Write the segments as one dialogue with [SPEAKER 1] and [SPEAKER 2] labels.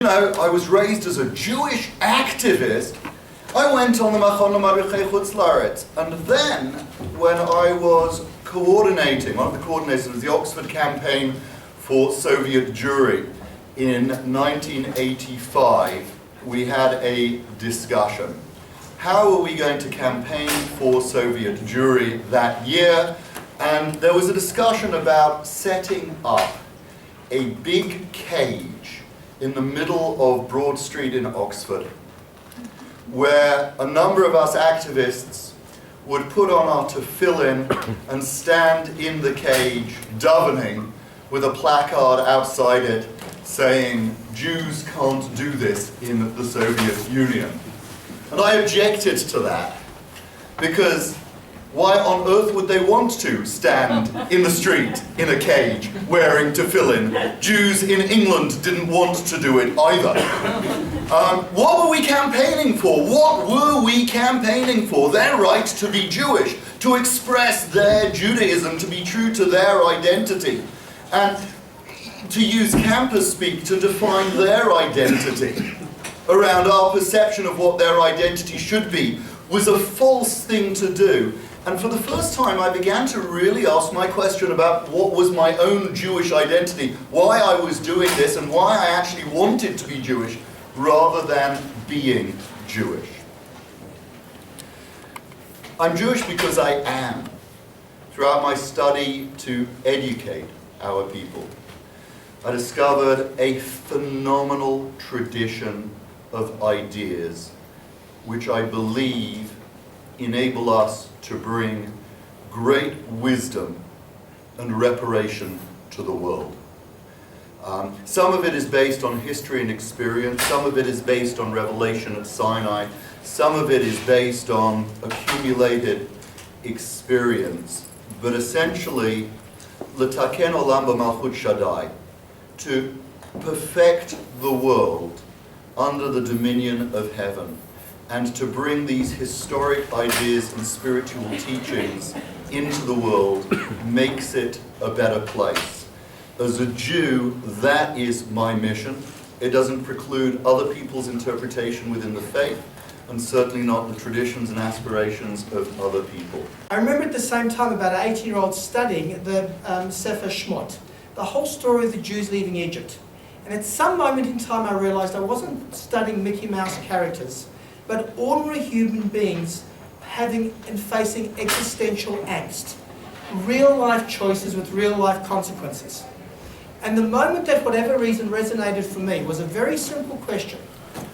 [SPEAKER 1] I was raised as a Jewish activist. I went on the Machon L'Madrichei Chutz La'aretz, and then when I was coordinating, one of the coordinators of the Oxford campaign for Soviet Jewry in 1985, we had a discussion. How are we going to campaign for Soviet Jewry that year? And there was a discussion about setting up a big cage in the middle of Broad Street in Oxford, where a number of us activists would put on our tefillin and stand in the cage, davening, with a placard outside it saying, "Jews can't do this in the Soviet Union." And I objected to that, because why on earth would they want to stand in the street in a cage wearing tefillin? Jews in England didn't want to do it either. What were we campaigning for? What were we campaigning for? Their right to be Jewish, to express their Judaism, to be true to their identity, and to use campus speak to define their identity around our perception of what their identity should be was a false thing to do. And for the first time, I began to really ask my question about what was my own Jewish identity, why I was doing this, and why I actually wanted to be Jewish rather than being Jewish. I'm Jewish because I am. Throughout my study to educate our people, I discovered a phenomenal tradition of ideas which I believe enable us to bring great wisdom and reparation to the world. Some of it is based on history and experience, some of it is based on revelation at Sinai, some of it is based on accumulated experience, but essentially, l'taken olam b'malchut Shaddai, to perfect the world under the dominion of heaven, and to bring these historic ideas and spiritual teachings into the world makes it a better place. As a Jew, that is my mission. It doesn't preclude other people's interpretation within the faith, and certainly not the traditions and aspirations of other people.
[SPEAKER 2] I remember at the same time about an 18-year-old studying the Sefer Shmot, the whole story of the Jews leaving Egypt. And at some moment in time I realized I wasn't studying Mickey Mouse characters, but ordinary human beings having and facing existential angst, real life choices with real life consequences. And the moment that, for whatever reason, resonated for me was a very simple question.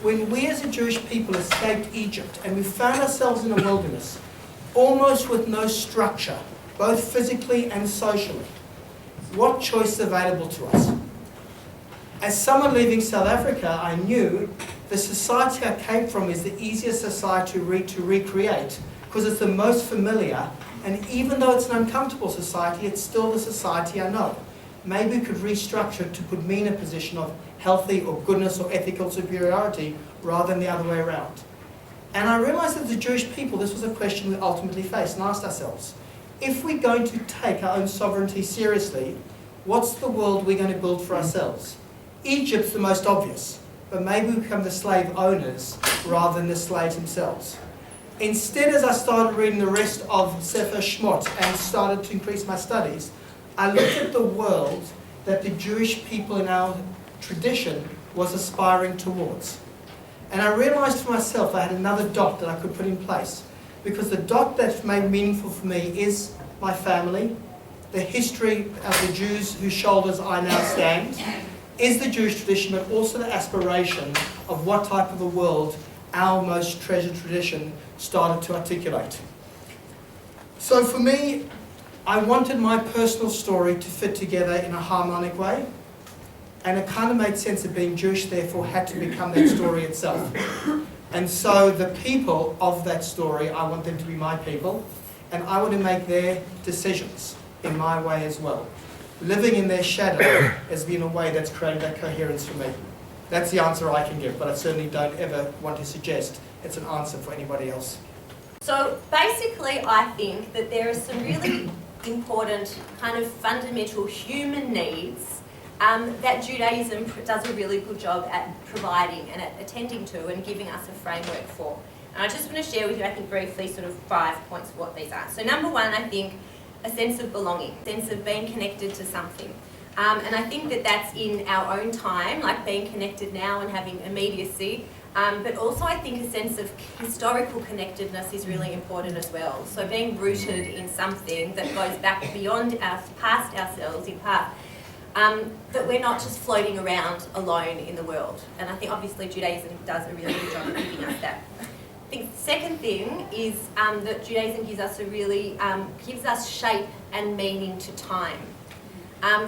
[SPEAKER 2] When we as a Jewish people escaped Egypt and we found ourselves in a wilderness, almost with no structure, both physically and socially, what choice is available to us? As someone leaving South Africa, I knew the society I came from is the easiest society to recreate because it's the most familiar, and even though it's an uncomfortable society, it's still the society I know. Maybe we could restructure it to put me in a position of healthy or goodness or ethical superiority rather than the other way around. And I realized that as a Jewish people, this was a question we ultimately faced and asked ourselves. If we're going to take our own sovereignty seriously, what's the world we're going to build for ourselves? Egypt's the most obvious, but maybe we become the slave owners rather than the slaves themselves. Instead, as I started reading the rest of Sefer Shmot and started to increase my studies, I looked at the world that the Jewish people in our tradition was aspiring towards. And I realized for myself I had another dot that I could put in place, because the dot that's made meaningful for me is my family, the history of the Jews whose shoulders I now stand, is the Jewish tradition, but also the aspiration of what type of a world our most treasured tradition started to articulate. So for me, I wanted my personal story to fit together in a harmonic way, and it kind of made sense that being Jewish therefore had to become that story itself. And so the people of that story, I want them to be my people, and I want to make their decisions in my way as well. Living in their shadow has been a way that's created that coherence for me. That's the answer I can give, but I certainly don't ever want to suggest it's an answer for anybody else.
[SPEAKER 3] So basically, I think that there are some really important kind of fundamental human needs that Judaism does a really good job at providing and at attending to and giving us a framework for. And I just want to share with you, I think briefly, sort of 5 points of what these are. So number one, I think a sense of belonging, a sense of being connected to something. And I think that that's in our own time, like being connected now and having immediacy. But also I think a sense of historical connectedness is really important as well. So being rooted in something that goes back beyond us, past ourselves in part, that we're not just floating around alone in the world. And I think obviously Judaism does a really good job of giving us that. I think the second thing is that Judaism gives us gives us shape and meaning to time.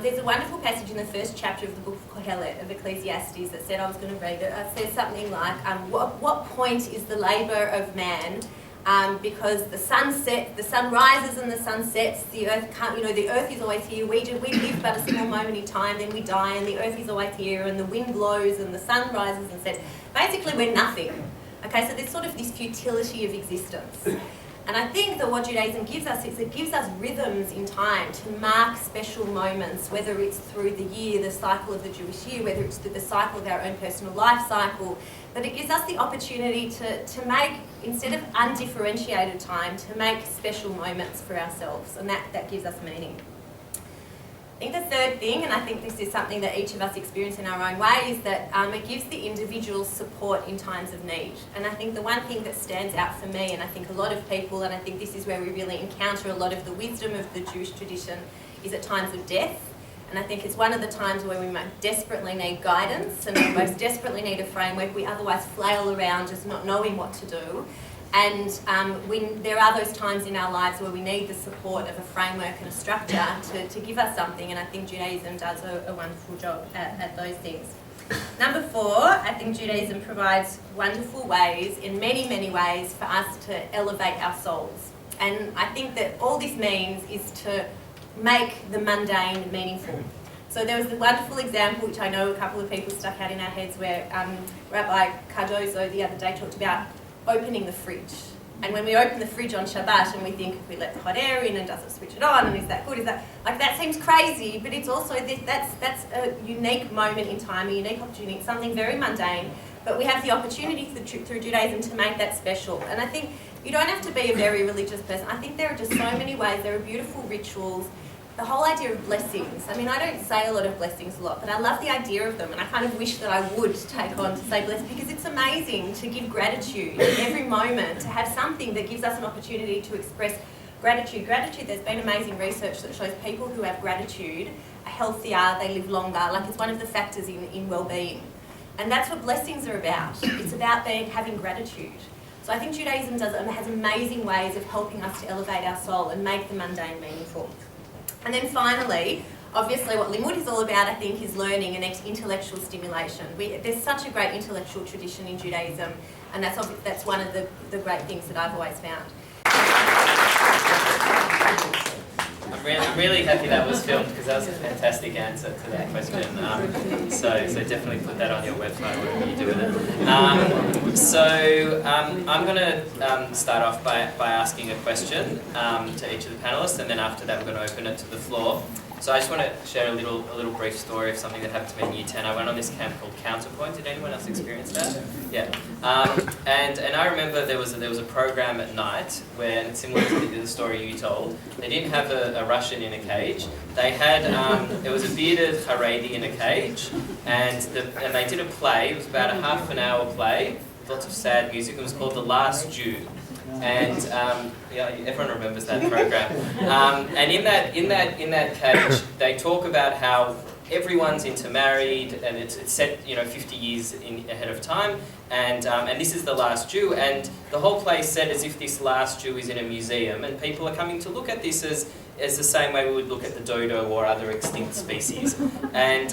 [SPEAKER 3] There's a wonderful passage in the first chapter of the book of Kohelet of Ecclesiastes that said, I was going to read it, it says something like, what point is the labour of man? Because the sun rises and the sun sets, the earth can't, the earth is always here, we live but a small moment in time, then we die, and the earth is always here, and the wind blows, and the sun rises and sets. Basically, we're nothing. Okay, so there's sort of this futility of existence. And I think that what Judaism gives us is it gives us rhythms in time to mark special moments, whether it's through the year, the cycle of the Jewish year, whether it's through the cycle of our own personal life cycle, but it gives us the opportunity to make, instead of undifferentiated time, to make special moments for ourselves, and that gives us meaning. I think the third thing, and I think this is something that each of us experience in our own way, is that it gives the individual support in times of need. And I think the one thing that stands out for me, and I think a lot of people, and I think this is where we really encounter a lot of the wisdom of the Jewish tradition, is at times of death. And I think it's one of the times where we most desperately need guidance and we most desperately need a framework. We otherwise flail around just not knowing what to do. And there are those times in our lives where we need the support of a framework and a structure to give us something, and I think Judaism does a wonderful job at those things. Number 4, I think Judaism provides wonderful ways, in many, many ways, for us to elevate our souls. And I think that all this means is to make the mundane meaningful. So there was a wonderful example, which I know a couple of people stuck out in our heads, where Rabbi Cardozo the other day talked about opening the fridge. And when we open the fridge on Shabbat and we think, if we let the hot air in and does it switch it on, and is that good, that seems crazy, but it's also, that's a unique moment in time, a unique opportunity, something very mundane, but we have the opportunity through Judaism to make that special. And I think you don't have to be a very religious person. I think there are just so many ways, there are beautiful rituals. The whole idea of blessings, I mean, I don't say a lot of blessings a lot, but I love the idea of them, and I kind of wish that I would take on to say blessings, because it's amazing to give gratitude every moment, to have something that gives us an opportunity to express gratitude. Gratitude, there's been amazing research that shows people who have gratitude are healthier, they live longer, like it's one of the factors in well-being. And that's what blessings are about. It's about having gratitude. So I think Judaism has amazing ways of helping us to elevate our soul and make the mundane meaningful. And then finally, obviously what Limmud is all about, I think, is learning and intellectual stimulation. There's such a great intellectual tradition in Judaism, and that's one of the great things that I've always found.
[SPEAKER 4] I'm really happy that was filmed, because that was a fantastic answer to that question. So definitely put that on your website, whatever you do with it. I'm going to start off by asking a question to each of the panellists, and then after that we're going to open it to the floor. So I just want to share a little brief story of something that happened to me in Year 10. I went on this camp called Counterpoint. Did anyone else experience that? Yeah. And I remember there was a program at night where, and similar to the story you told, they didn't have a Russian in a cage. They had there was a bearded Haredi in a cage, and they did a play. It was about a half an hour play, with lots of sad music. It was called The Last Jew. And yeah, everyone remembers that program. And in that cage, they talk about how everyone's intermarried, and it's set 50 years ahead of time. And this is the last Jew, and the whole play is set as if this last Jew is in a museum, and people are coming to look at this as the same way we would look at the dodo or other extinct species. And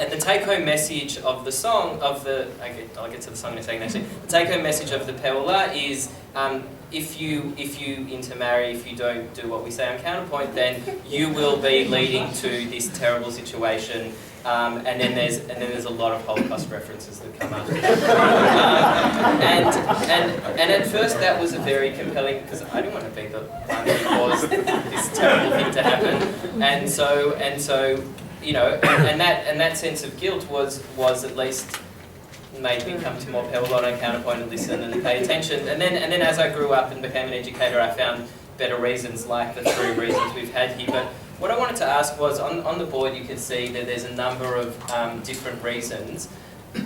[SPEAKER 4] the take-home message of the song, I'll get to the song in a second actually, the take-home message of the Peola is if you intermarry, if you don't do what we say on Counterpoint, then you will be leading to this terrible situation. And then there's a lot of Holocaust references that come up. And at first that was a very compelling, because I didn't want to be the one that caused this terrible thing to happen. And so you know, and that sense of guilt was at least made me come to more Pebble and counterpoint and listen and pay attention. And then as I grew up and became an educator, I found better reasons, like the 3 reasons we've had here. But what I wanted to ask was, on the board you can see that there's a number of different reasons.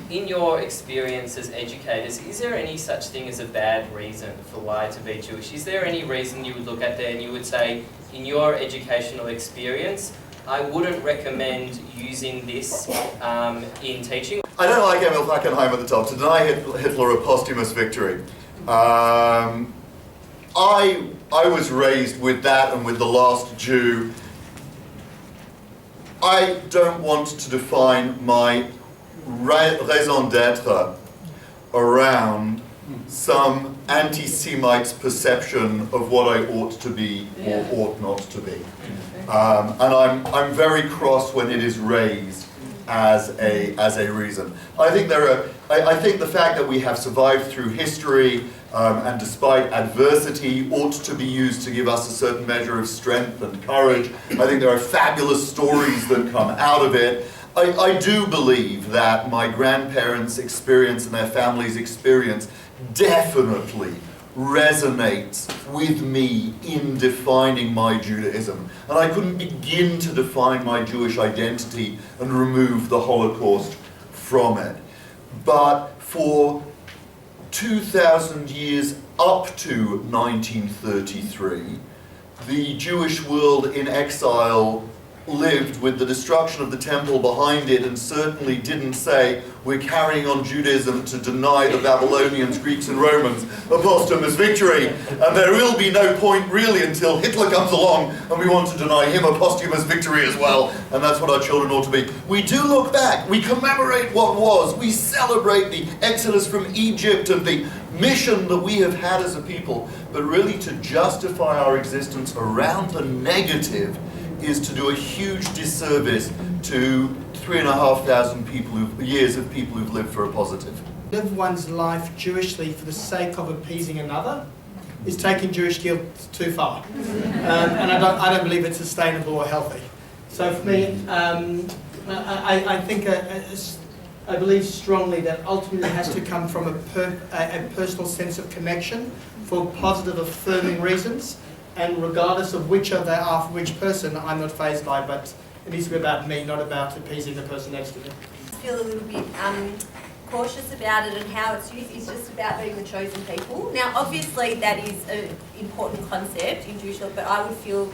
[SPEAKER 4] In your experience as educators, is there any such thing as a bad reason for why to be Jewish? Is there any reason you would look at there and you would say, in your educational experience, I wouldn't recommend using this in teaching?
[SPEAKER 1] I don't like Emil Fackenheim at the top. To deny Hitler a posthumous victory. I was raised with that and with the last Jew. I don't want to define my raison d'etre around some anti-Semite's perception of what I ought to be or ought not to be. And I'm very cross when it is raised as a reason. I think I think the fact that we have survived through history and despite adversity ought to be used to give us a certain measure of strength and courage. I think there are fabulous stories that come out of it. I do believe that my grandparents' experience and their family's experience definitely resonates with me in defining my Judaism. And I couldn't begin to define my Jewish identity and remove the Holocaust from it. But for 2,000 years up to 1933, the Jewish world in exile lived with the destruction of the temple behind it, and certainly didn't say, we're carrying on Judaism to deny the Babylonians, Greeks and Romans a posthumous victory, and there will be no point really until Hitler comes along and we want to deny him a posthumous victory as well, and that's what our children ought to be. We do look back, we commemorate what was, we celebrate the exodus from Egypt and the mission that we have had as a people, but really to justify our existence around the negative is to do a huge disservice to 3,500 years of people who've lived for a positive.
[SPEAKER 2] Live one's life Jewishly for the sake of appeasing another is taking Jewish guilt too far, and I don't believe it's sustainable or healthy. So for me, I think I believe strongly that ultimately it has to come from a personal sense of connection for positive, affirming reasons. And regardless of which of they are for which person, I'm not fazed by, but it needs to be about me, not about appeasing the person next to me.
[SPEAKER 3] I feel a little bit cautious about it and how it's used. It's just about being the chosen people. Now, obviously, that is an important concept in Jewish law, but I would feel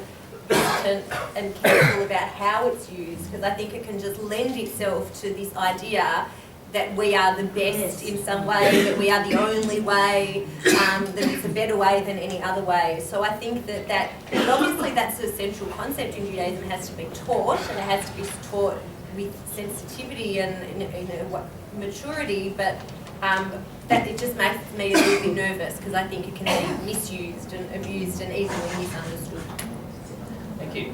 [SPEAKER 3] hesitant and careful about how it's used, because I think it can just lend itself to this idea that we are the best in some way, that we are the only way, that it's a better way than any other way. So I think that obviously that's a central concept in Judaism. It has to be taught, and it has to be taught with sensitivity and maturity, but that it just makes me a little bit nervous, because I think it can be misused and abused and easily misunderstood.
[SPEAKER 4] Thank you.